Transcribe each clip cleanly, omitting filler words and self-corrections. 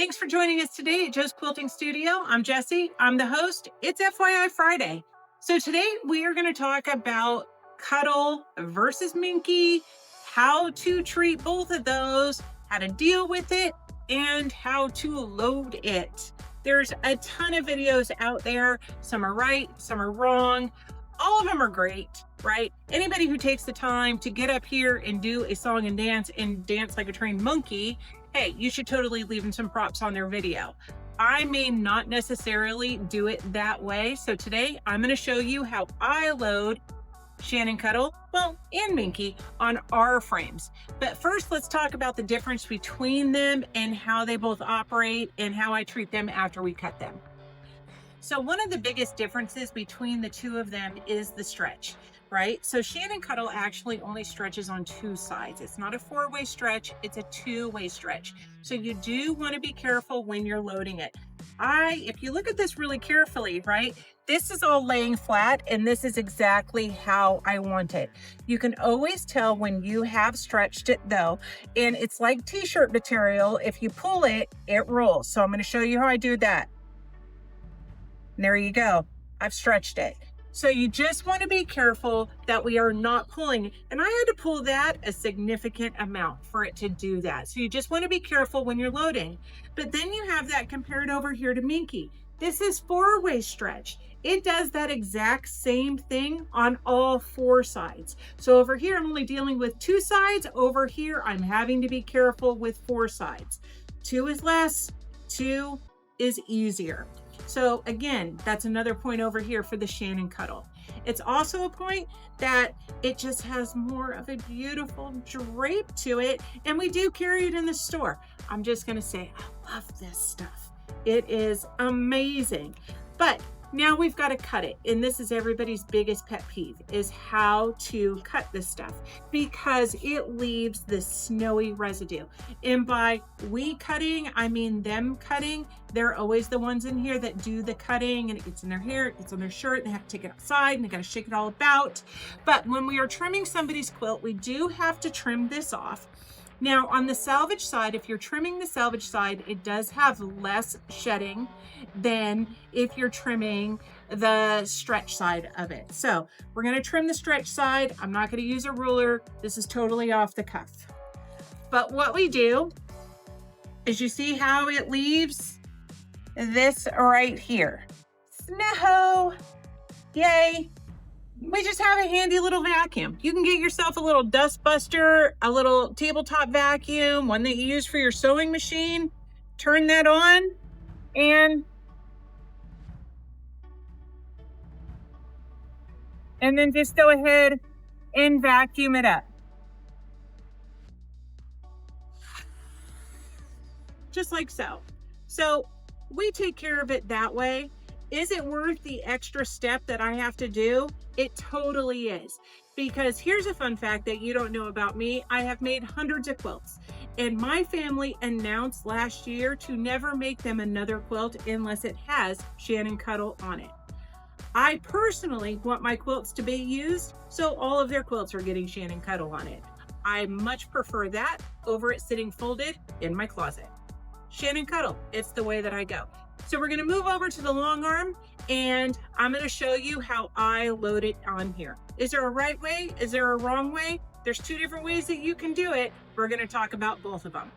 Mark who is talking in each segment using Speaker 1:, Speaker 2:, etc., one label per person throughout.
Speaker 1: Thanks for joining us today at Joe's Quilting Studio. I'm Jessie. I'm the host. It's FYI Friday. So today we are going to talk about Cuddle versus Minky, how to treat both of those, how to deal with it, and how to load it. There's a ton of videos out there. Some are right, some are wrong. All of them are great, right? Anybody who takes the time to get up here and do a song and dance like a trained monkey, hey, you should totally leave them some props on their video. I may not necessarily do it that way. So today I'm going to show you how I load Shannon Cuddle, and Minky on our frames. But first, let's talk about the difference between them and how they both operate and how I treat them after we cut them. So one of the biggest differences between the two of them is the stretch, right? So Shannon Cuddle actually only stretches on two sides. It's not a four-way stretch, it's a two-way stretch. So you do want to be careful when you're loading it. If you look at this really carefully, right? This is all laying flat and this is exactly how I want it. You can always tell when you have stretched it though, and it's like t-shirt material. If you pull it, it rolls. So I'm going to show you how I do that. And there you go. I've stretched it. So you just want to be careful that we are not pulling. And I had to pull that a significant amount for it to do that. So you just want to be careful when you're loading. But then you have that compared over here to Minky. This is four-way stretch. It does that exact same thing on all four sides. So over here, I'm only dealing with two sides. Over here, I'm having to be careful with four sides. Two is less, two is easier. So again, that's another point over here for the Shannon Cuddle. It's also a point that it just has more of a beautiful drape to it, and we do carry it in the store. I'm just gonna say, I love this stuff. It is amazing. But now we've got to cut it. And this is everybody's biggest pet peeve, is how to cut this stuff, because it leaves this snowy residue. And by we cutting, I mean them cutting. They're always the ones in here that do the cutting, and it gets in their hair, it gets on their shirt, they have to take it outside and they got to shake it all about. But when we are trimming somebody's quilt, we do have to trim this off. Now on the salvage side, if you're trimming the salvage side, it does have less shedding than if you're trimming the stretch side of it. So we're going to trim the stretch side. I'm not going to use a ruler. This is totally off the cuff. But what we do is, you see how it leaves this right here. Snow! Yay! We just have a handy little vacuum. You can get yourself a little dust buster, a little tabletop vacuum, one that you use for your sewing machine. Turn that on and then just go ahead and vacuum it up. Just like so. So we take care of it that way. Is it worth the extra step that I have to do? It totally is. Because here's a fun fact that you don't know about me. I have made hundreds of quilts, and my family announced last year to never make them another quilt unless it has Shannon Cuddle on it. I personally want my quilts to be used, so all of their quilts are getting Shannon Cuddle on it. I much prefer that over it sitting folded in my closet. Shannon Cuddle, it's the way that I go. So we're going to move over to the long arm, and I'm going to show you how I load it on here. Is there a right way? Is there a wrong way? There's two different ways that you can do it. We're going to talk about both of them.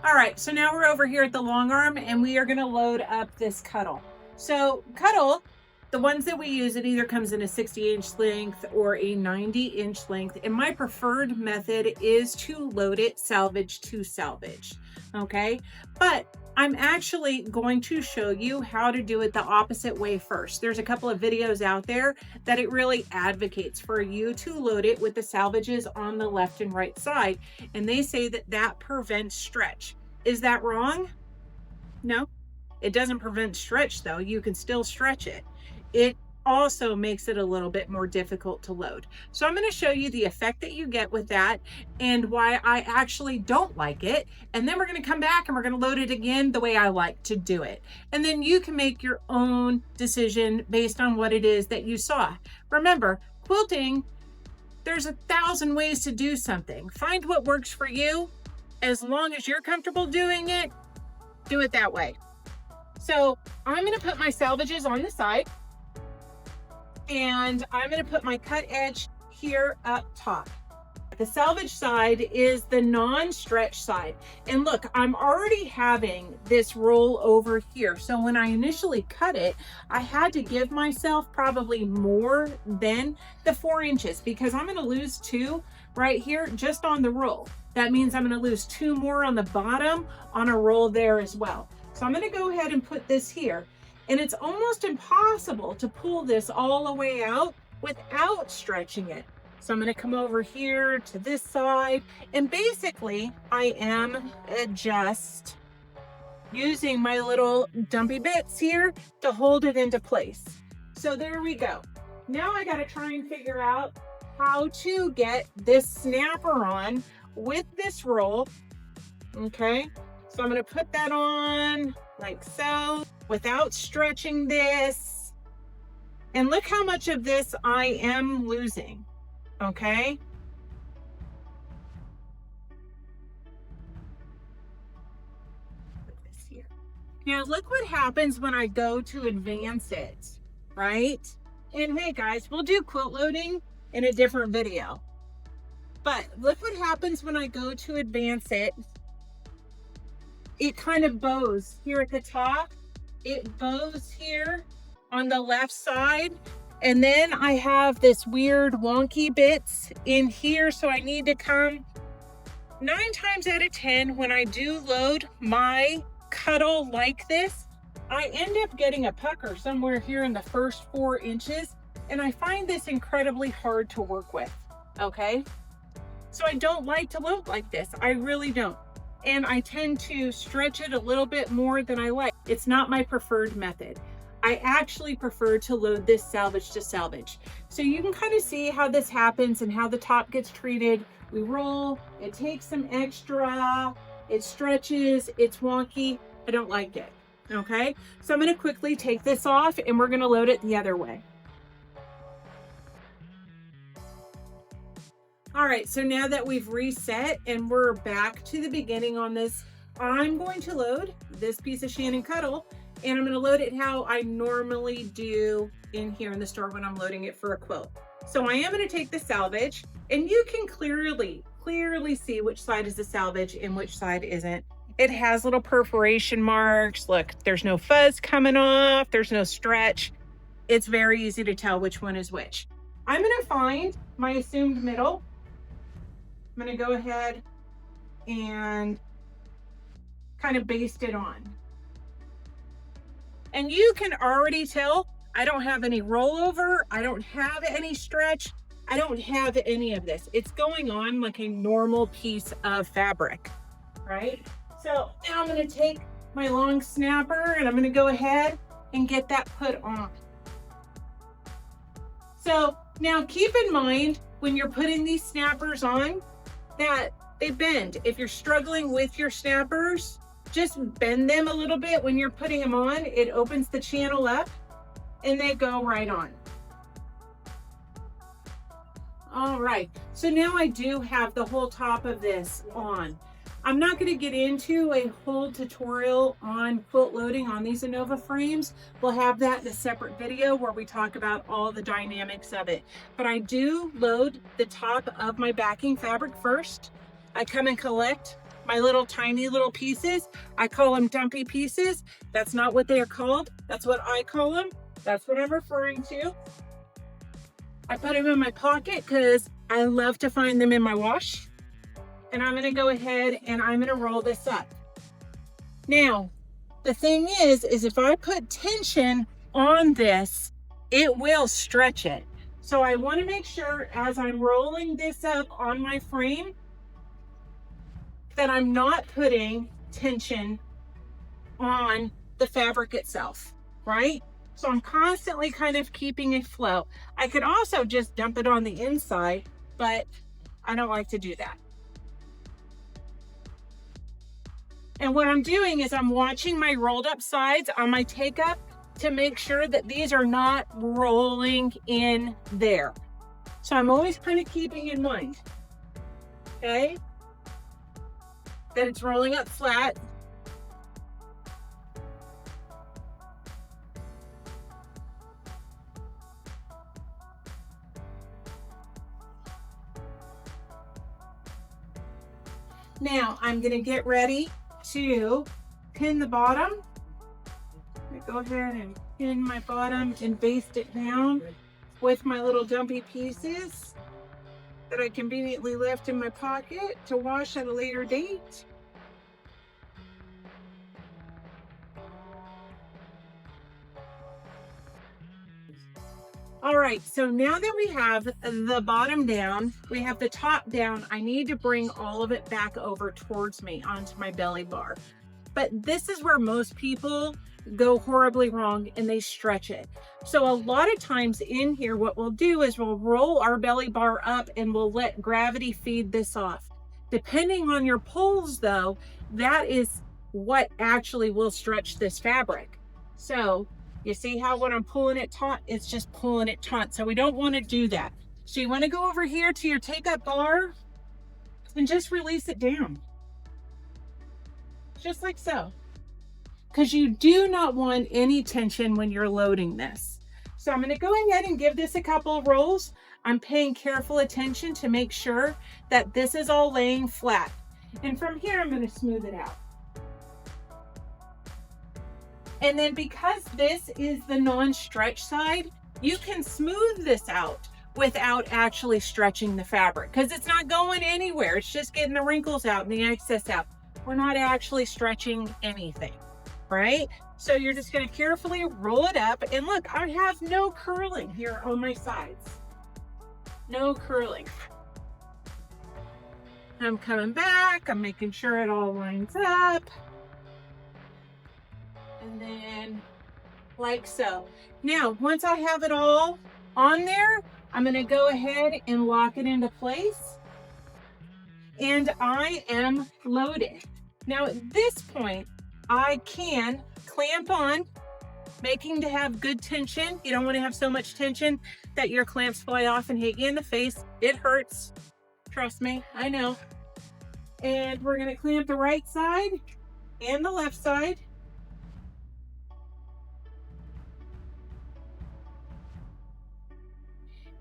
Speaker 1: All right, so now we're over here at the long arm, and we are going to load up this Cuddle. So Cuddle, the ones that we use, it either comes in a 60-inch length or a 90-inch length. And my preferred method is to load it salvage to salvage. Okay, but I'm actually going to show you how to do it the opposite way first. There's a couple of videos out there that it really advocates for you to load it with the salvages on the left and right side. And they say that that prevents stretch. Is that wrong? No, it doesn't prevent stretch though. You can still stretch it. It also makes it a little bit more difficult to load. So I'm going to show you the effect that you get with that and why I actually don't like it. And then we're going to come back and we're going to load it again the way I like to do it. And then you can make your own decision based on what it is that you saw. Remember, quilting, there's 1,000 ways to do something. Find what works for you. As long as you're comfortable doing it, do it that way. So I'm going to put my salvages on the side, and I'm going to put my cut edge here up top. The salvage side is the non-stretch side. And look, I'm already having this roll over here. So when I initially cut it, I had to give myself probably more than the 4 inches, because I'm going to lose 2 right here just on the roll. That means I'm going to lose 2 more on the bottom on a roll there as well. So I'm going to go ahead and put this here. And it's almost impossible to pull this all the way out without stretching it. So I'm going to come over here to this side, and basically I am just using my little dumpy bits here to hold it into place. So there we go. Now I got to try and figure out how to get this snapper on with this roll. Okay, so I'm going to put that on like so without stretching this. And look how much of this I am losing. Okay. Put this here. Now look what happens when I go to advance it, right? And hey guys, we'll do quilt loading in a different video. But look what happens when I go to advance it. It kind of bows here at the top. It bows here on the left side. And then I have this weird wonky bits in here. So I need to come 9 times out of 10 when I do load my cuddle like this, I end up getting a pucker somewhere here in the first 4 inches. And I find this incredibly hard to work with. Okay. So I don't like to load like this. I really don't. And I tend to stretch it a little bit more than I like. It's not my preferred method. I actually prefer to load this salvage to salvage. So you can kind of see how this happens and how the top gets treated. We roll, it takes some extra, it stretches, it's wonky. I don't like it, okay? So I'm gonna quickly take this off and we're gonna load it the other way. All right, so now that we've reset and we're back to the beginning on this, I'm going to load this piece of Shannon Cuddle, and I'm going to load it how I normally do in here in the store when I'm loading it for a quilt. So I am going to take the salvage, and you can clearly see which side is the salvage and which side isn't. It has little perforation marks. Look, there's no fuzz coming off. There's no stretch. It's very easy to tell which one is which. I'm going to find my assumed middle. I'm going to go ahead and kind of baste it on. And you can already tell I don't have any rollover. I don't have any stretch. I don't have any of this. It's going on like a normal piece of fabric, right? So now I'm going to take my long snapper and I'm going to go ahead and get that put on. So now keep in mind when you're putting these snappers on that they bend. If you're struggling with your snappers, just bend them a little bit when you're putting them on. It opens the channel up and they go right on. All right, so now I do have the whole top of this on. I'm not going to get into a whole tutorial on quilt loading on these Anova frames. We'll have that in a separate video where we talk about all the dynamics of it. But I do load the top of my backing fabric first. I come and collect my little tiny little pieces. I call them dumpy pieces. That's not what they are called. That's what I call them. That's what I'm referring to. I put them in my pocket because I love to find them in my wash. And I'm going to go ahead and I'm going to roll this up. Now, the thing is if I put tension on this, it will stretch it. So I want to make sure as I'm rolling this up on my frame that I'm not putting tension on the fabric itself, right? So I'm constantly kind of keeping a flow. I could also just dump it on the inside, but I don't like to do that. And what I'm doing is I'm watching my rolled up sides on my take up to make sure that these are not rolling in there. So I'm always kind of keeping in mind, okay, that it's rolling up flat. Now I'm gonna get ready to pin the bottom. Go ahead and pin my bottom and baste it down with my little dumpy pieces that I conveniently left in my pocket to wash at a later date. All right, so now that we have the bottom down, we have the top down, I need to bring all of it back over towards me onto my belly bar. But this is where most people go horribly wrong, and they stretch it. So a lot of times in here, what we'll do is we'll roll our belly bar up and we'll let gravity feed this off. Depending on your pulls though, that is what actually will stretch this fabric. So you see how when I'm pulling it taut, it's just pulling it taut. So we don't want to do that. So you want to go over here to your take up bar and just release it down. Just like so. Because you do not want any tension when you're loading this. So I'm going to go ahead and give this a couple of rolls. I'm paying careful attention to make sure that this is all laying flat. And from here, I'm going to smooth it out. And then because this is the non-stretch side, you can smooth this out without actually stretching the fabric because it's not going anywhere. It's just getting the wrinkles out and the excess out. We're not actually stretching anything. Right? So you're just going to carefully roll it up, and look, I have no curling here on my sides. No curling. I'm coming back, I'm making sure it all lines up. And then like so. Now, once I have it all on there, I'm going to go ahead and lock it into place. And I am loaded. Now at this point, I can clamp on, making to have good tension. You don't want to have so much tension that your clamps fly off and hit you in the face. It hurts. Trust me, I know. And we're going to clamp the right side and the left side.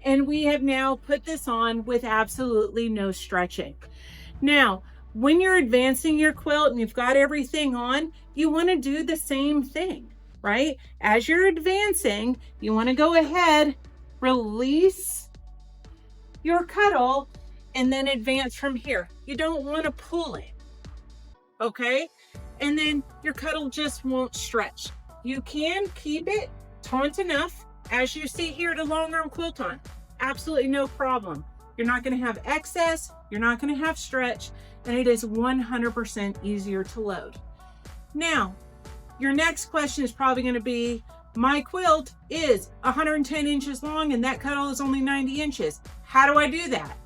Speaker 1: And we have now put this on with absolutely no stretching. Now, when you're advancing your quilt and you've got everything on, you want to do the same thing, right? As you're advancing, you want to go ahead, release your cuddle, and then advance from here. You don't want to pull it, okay? And then your cuddle just won't stretch. You can keep it taut enough, as you see here, to long arm quilt on. Absolutely no problem. You're not going to have excess, you're not going to have stretch, and it is 100% easier to load. Now, your next question is probably going to be, my quilt is 110 inches long and that cuddle is only 90 inches. How do I do that?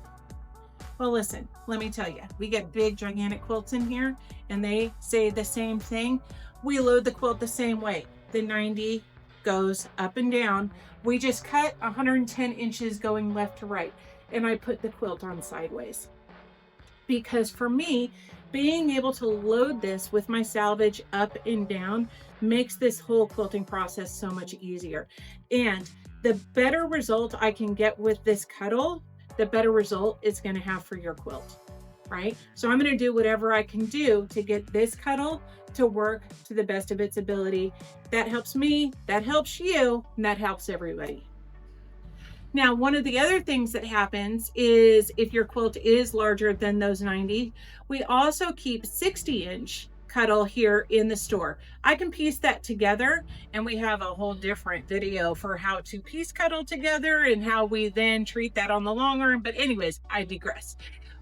Speaker 1: Well, listen, let me tell you, we get big, gigantic quilts in here and they say the same thing. We load the quilt the same way. The 90 goes up and down. We just cut 110 inches going left to right, and I put the quilt on sideways. Because for me, being able to load this with my salvage up and down makes this whole quilting process so much easier. And the better result I can get with this cuddle, the better result it's going to have for your quilt, right? So I'm going to do whatever I can do to get this cuddle to work to the best of its ability. That helps me, that helps you, and that helps everybody. Now, one of the other things that happens is if your quilt is larger than those 90, we also keep 60-inch cuddle here in the store. I can piece that together, and we have a whole different video for how to piece cuddle together and how we then treat that on the long arm. But anyways, I digress.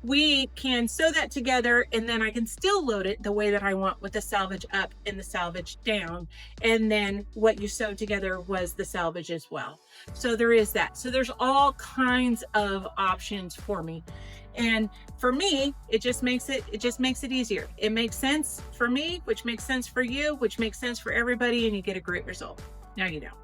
Speaker 1: We can sew that together, and then I can still load it the way that I want with the salvage up and the salvage down. And then what you sewed together was the salvage as well. So there is that. So there's all kinds of options for me. And for me, it just makes it easier. It makes sense for me, which makes sense for you, which makes sense for everybody, and you get a great result. Now you know.